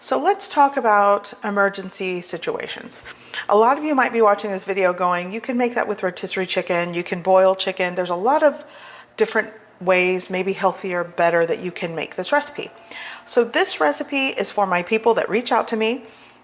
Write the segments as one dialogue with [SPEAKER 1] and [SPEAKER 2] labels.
[SPEAKER 1] So let's talk about emergency situations. A lot of you might be watching this video going, you can make that with rotisserie chicken, you can boil chicken. There's a lot of different ways, maybe healthier, better, that you can make this recipe. So this recipe is for my people that reach out to me,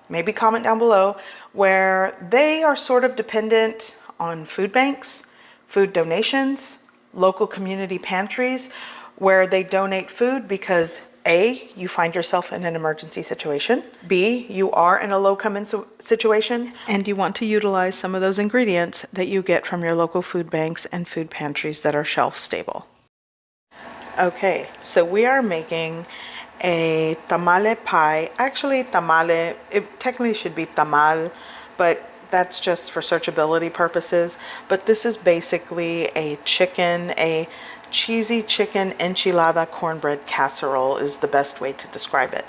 [SPEAKER 1] maybe comment down below, where they are sort of dependent on food banks, food donations, local community pantries, where they donate food because A, you find yourself in an emergency situation. B, you are in a low-income situation and you want to utilize some of those ingredients that you get from your local food banks and food pantries that are shelf stable. Okay, so we are making a tamale pie. Actually, tamale, it technically should be tamal, but that's just for searchability purposes. But this is basically a cheesy chicken enchilada cornbread casserole is the best way to describe it.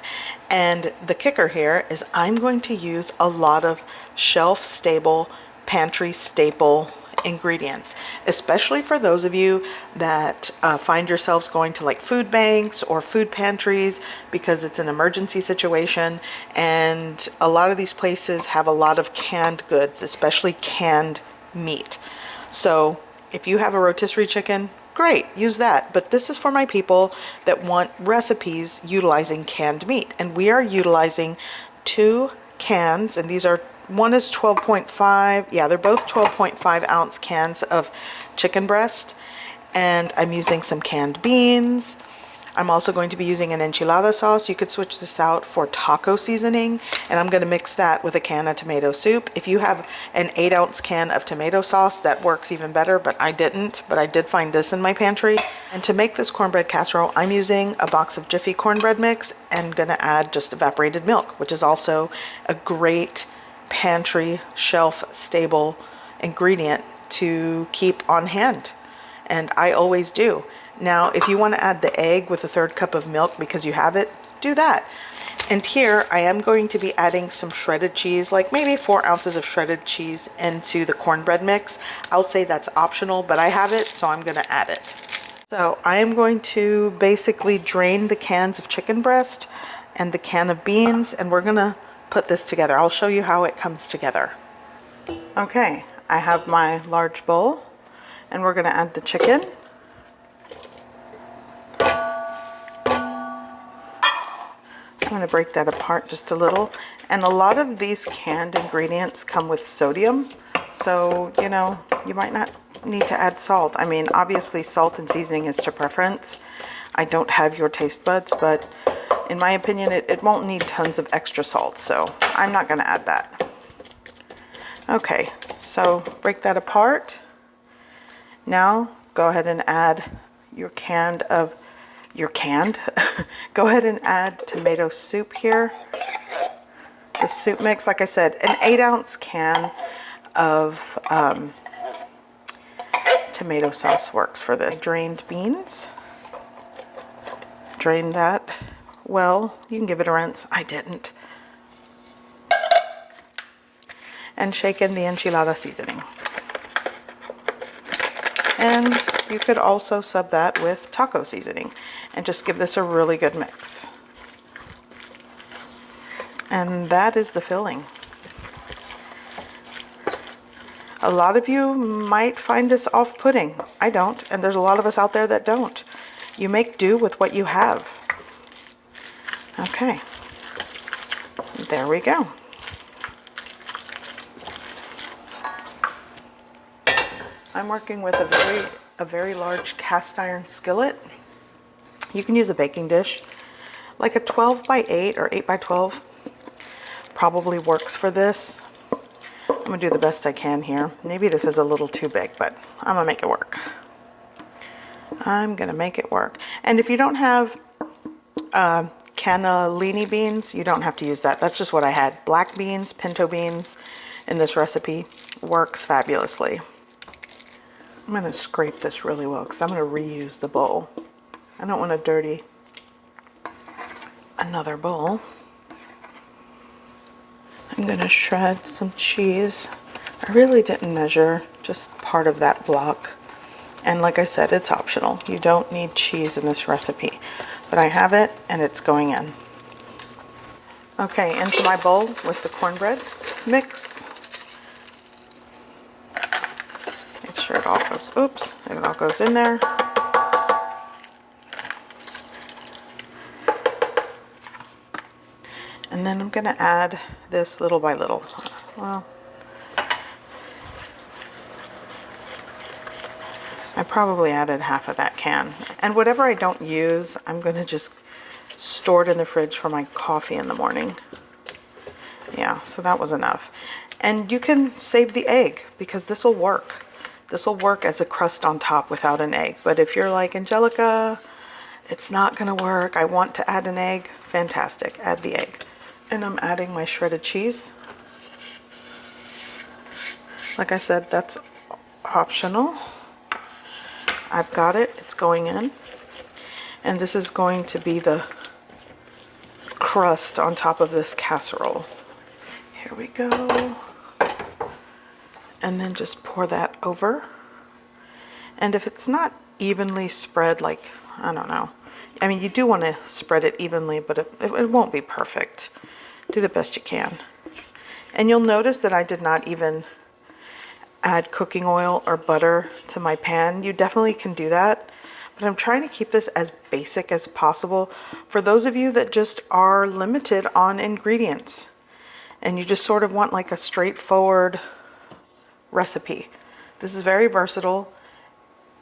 [SPEAKER 1] And the kicker here is I'm going to use a lot of shelf stable, pantry staple ingredients, especially for those of you that find yourselves going to like food banks or food pantries because it's an emergency situation. And a lot of these places have a lot of canned goods, especially canned meat. So if you have a rotisserie chicken, great, use that. But this is for my people that want recipes utilizing canned meat. And we are utilizing 2 cans, and these are, one is 12.5, yeah, they're both 12.5 ounce cans of chicken breast. And I'm using some canned beans. I'm also going to be using an enchilada sauce. You could switch this out for taco seasoning, and I'm going to mix that with a can of tomato soup. If you have an 8 ounce can of tomato sauce, that works even better, but I didn't. But I did find this in my pantry. And to make this cornbread casserole, I'm using a box of Jiffy cornbread mix and going to add just evaporated milk, which is also a great pantry shelf stable ingredient to keep on hand. And I always do. Now, if you want to add the egg with a 1/3 cup of milk because you have it, do that. And here I am going to be adding some shredded cheese, like maybe 4 ounces of shredded cheese into the cornbread mix. I'll say that's optional, but I have it, so I'm going to add it. So I am going to basically drain the cans of chicken breast and the can of beans, and we're going to put this together. I'll show you how it comes together. Okay, I have my large bowl, and we're going to add the chicken. I'm going to break that apart just a little. And a lot of these canned ingredients come with sodium, so you know, you might not need to add salt. I mean, obviously salt and seasoning is to preference. I don't have your taste buds, but in my opinion it won't need tons of extra salt, so I'm not going to add that. Okay, so break that apart. Now go ahead and add your go ahead and add tomato soup here. The soup mix, like I said, an 8 ounce can of tomato sauce works for this. Drained beans. Drain that well. You can give it a rinse. I didn't. And shake in the enchilada seasoning. And you could also sub that with taco seasoning and just give this a really good mix. And that is the filling. A lot of you might find this off-putting. I don't, and there's a lot of us out there that don't. You make do with what you have. Okay, there we go. I'm working with a very large cast iron skillet. You can use a baking dish. Like a 12 by 8 or 8 by 12 probably works for this. I'm gonna do the best I can here. Maybe this is a little too big, but I'm gonna make it work. I'm gonna make it work. And if you don't have cannellini beans, you don't have to use that. That's just what I had. Black beans, pinto beans in this recipe works fabulously. I'm going to scrape this really well because I'm going to reuse the bowl. I don't want to dirty another bowl. I'm going to shred some cheese. I really didn't measure, just part of that block. And like I said, it's optional. You don't need cheese in this recipe. But I have it and it's going in. Okay, into my bowl with the cornbread mix. Make sure it all goes, oops, it all goes in there. And then I'm gonna add this little by little. Well, I probably added half of that can. And whatever I don't use, I'm gonna just store it in the fridge for my coffee in the morning. Yeah, so that was enough. And you can save the egg because this will work. This will work as a crust on top without an egg. But if you're like, Angelica, it's not gonna work, I want to add an egg, fantastic, add the egg. And I'm adding my shredded cheese. Like I said, that's optional. I've got it, it's going in. And this is going to be the crust on top of this casserole. Here we go. And then just pour that over. And if it's not evenly spread, like, I don't know. I mean, you do want to spread it evenly, but it won't be perfect. Do the best you can. And you'll notice that I did not even add cooking oil or butter to my pan. You definitely can do that, but I'm trying to keep this as basic as possible for those of you that just are limited on ingredients and you just sort of want like a straightforward recipe. This is very versatile.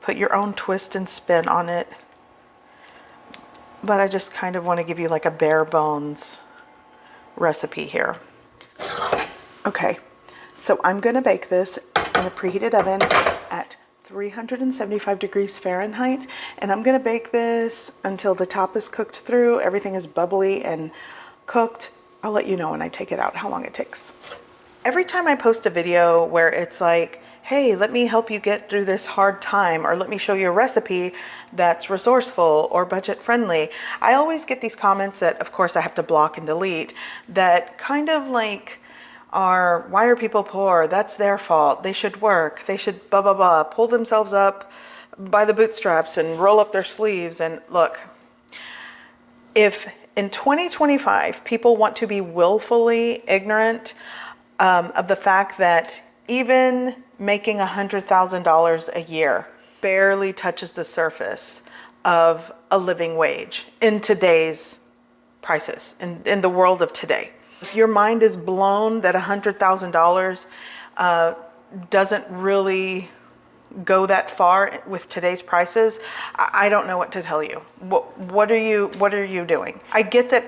[SPEAKER 1] Put your own twist and spin on it, but I just kind of want to give you like a bare bones recipe here. Okay, so I'm going to bake this in a preheated oven at 375 degrees Fahrenheit, and I'm going to bake this until the top is cooked through, everything is bubbly and cooked. I'll let you know when I take it out how long it takes. Every time I post a video where it's like, hey, let me help you get through this hard time, or let me show you a recipe that's resourceful or budget friendly, I always get these comments that, of course, I have to block and delete, that kind of like are, why are people poor? That's their fault. They should work. They should blah, blah, blah, pull themselves up by the bootstraps and roll up their sleeves. And look, if in 2025 people want to be willfully ignorant of the fact that even making $100,000 a year barely touches the surface of a living wage in today's prices, in the world of today. If your mind is blown that $100,000 doesn't really go that far with today's prices, I don't know what to tell you. What are you doing? I get that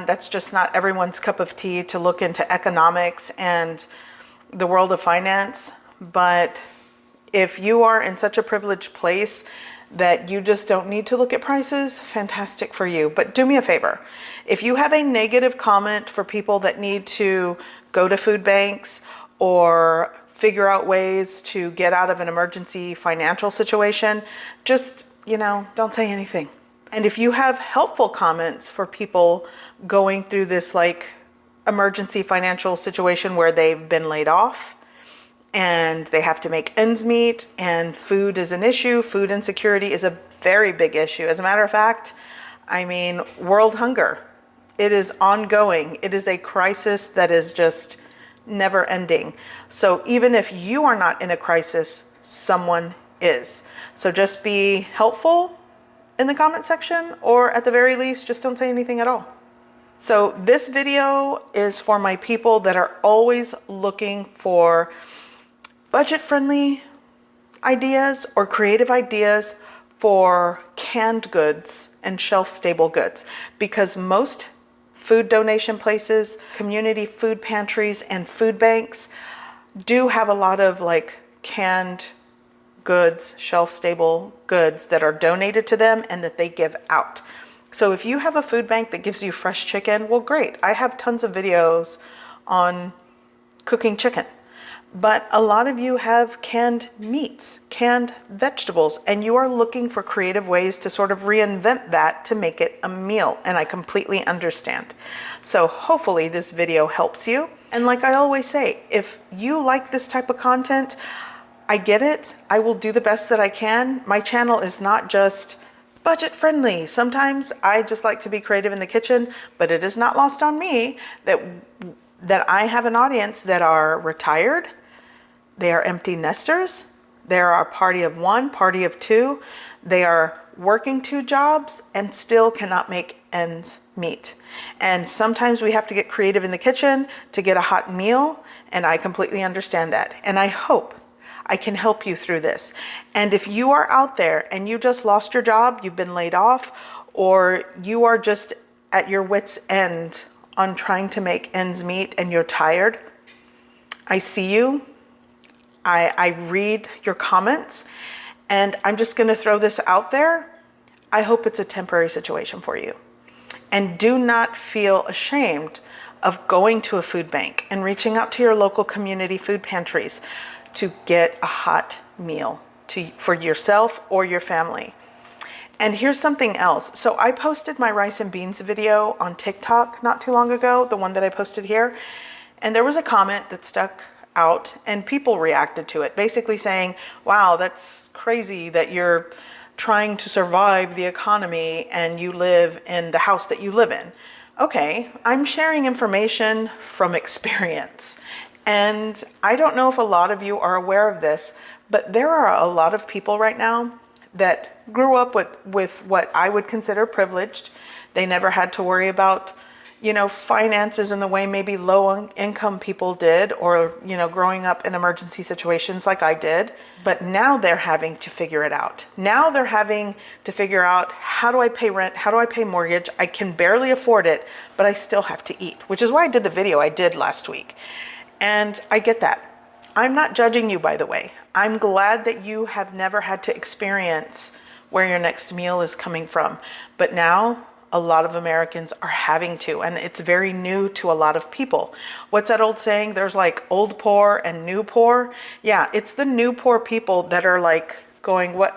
[SPEAKER 1] that's just not everyone's cup of tea to look into economics and the world of finance, but if you are in such a privileged place that you just don't need to look at prices, fantastic for you. But do me a favor. If you have a negative comment for people that need to go to food banks or figure out ways to get out of an emergency financial situation, just, don't say anything. And if you have helpful comments for people going through this like emergency financial situation where they've been laid off and they have to make ends meet and food is an issue, food insecurity is a very big issue. As a matter of fact, world hunger, it is ongoing. It is a crisis that is just never ending. So even if you are not in a crisis, someone is. So just be helpful in the comment section, or at the very least, just don't say anything at all. So this video is for my people that are always looking for budget-friendly ideas or creative ideas for canned goods and shelf-stable goods, because most food donation places, community food pantries, and food banks do have a lot of like canned goods, shelf-stable goods that are donated to them and that they give out. So if you have a food bank that gives you fresh chicken, well, great. I have tons of videos on cooking chicken. But a lot of you have canned meats, canned vegetables, and you are looking for creative ways to sort of reinvent that to make it a meal. And I completely understand. So hopefully this video helps you. And like I always say, if you like this type of content, I get it. I will do the best that I can. My channel is not just budget friendly. Sometimes I just like to be creative in the kitchen, but it is not lost on me that I have an audience that are retired, they are empty nesters, they are a party of one, party of two, they are working two jobs and still cannot make ends meet. And sometimes we have to get creative in the kitchen to get a hot meal, and I completely understand that. And I hope I can help you through this. And if you are out there and you just lost your job, you've been laid off, or you are just at your wit's end on trying to make ends meet and you're tired, I see you. I read your comments, and I'm just going to throw this out there. I hope it's a temporary situation for you. And do not feel ashamed of going to a food bank and reaching out to your local community food pantries to get a hot meal for yourself or your family. And here's something else. So I posted my rice and beans video on TikTok not too long ago, the one that I posted here. And there was a comment that stuck out and people reacted to it, basically saying, wow, that's crazy that you're trying to survive the economy and you live in the house that you live in. Okay, I'm sharing information from experience. And I don't know if a lot of you are aware of this, but there are a lot of people right now that grew up with what I would consider privileged. They never had to worry about, finances in the way maybe low income people did, or, growing up in emergency situations like I did. But now they're having to figure it out. Now they're having to figure out, how do I pay rent? How do I pay mortgage? I can barely afford it, but I still have to eat, which is why I did the video I did last week. And I get that. I'm not judging you, by the way. I'm glad that you have never had to experience where your next meal is coming from. But now a lot of Americans are having to, and it's very new to a lot of people. What's that old saying? There's like old poor and new poor. Yeah, it's the new poor people that are like going, what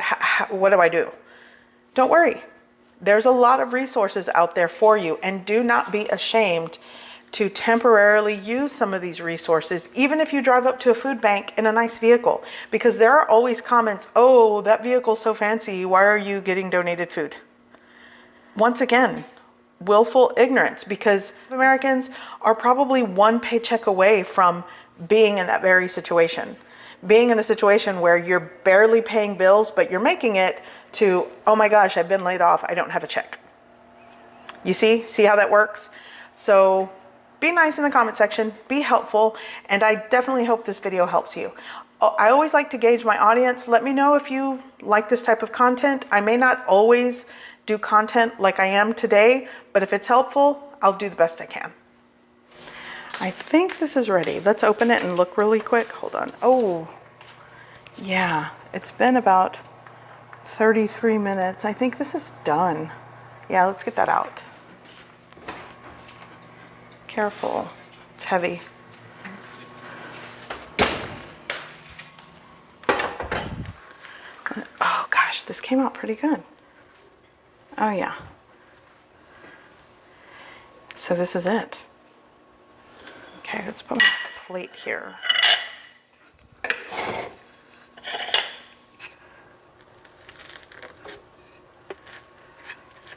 [SPEAKER 1] do I do? Don't worry. There's a lot of resources out there for you, and do not be ashamed to temporarily use some of these resources, even if you drive up to a food bank in a nice vehicle, because there are always comments, oh, that vehicle's so fancy, why are you getting donated food? Once again, willful ignorance, because Americans are probably one paycheck away from being in that very situation. Being in a situation where you're barely paying bills, but you're making it to, oh my gosh, I've been laid off, I don't have a check. You see how that works? So be nice in the comment section, be helpful, and I definitely hope this video helps you. I always like to gauge my audience. Let me know if you like this type of content. I may not always do content like I am today, but if it's helpful, I'll do the best I can. I think this is ready. Let's open it and look really quick. Hold on. Oh, yeah, it's been about 33 minutes. I think this is done. Yeah, let's get that out. Careful, it's heavy. Oh gosh, this came out pretty good. Oh yeah. So this is it. Okay, let's put my plate here.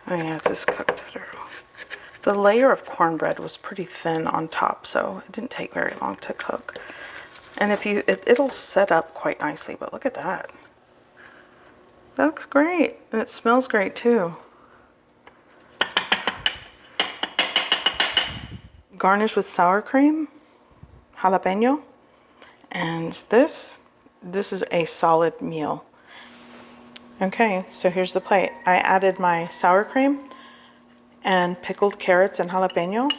[SPEAKER 1] Oh yeah, it's just cooked through. The layer of cornbread was pretty thin on top, so it didn't take very long to cook. And if it'll set up quite nicely, but look at that. That looks great, and it smells great too. Garnish with sour cream, jalapeno, and this is a solid meal. Okay, so here's the plate. I added my sour cream and pickled carrots and jalapeno,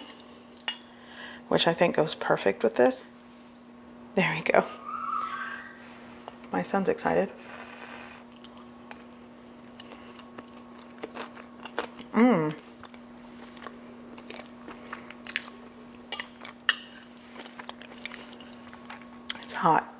[SPEAKER 1] which I think goes perfect with this. There we go. My son's excited. It's hot.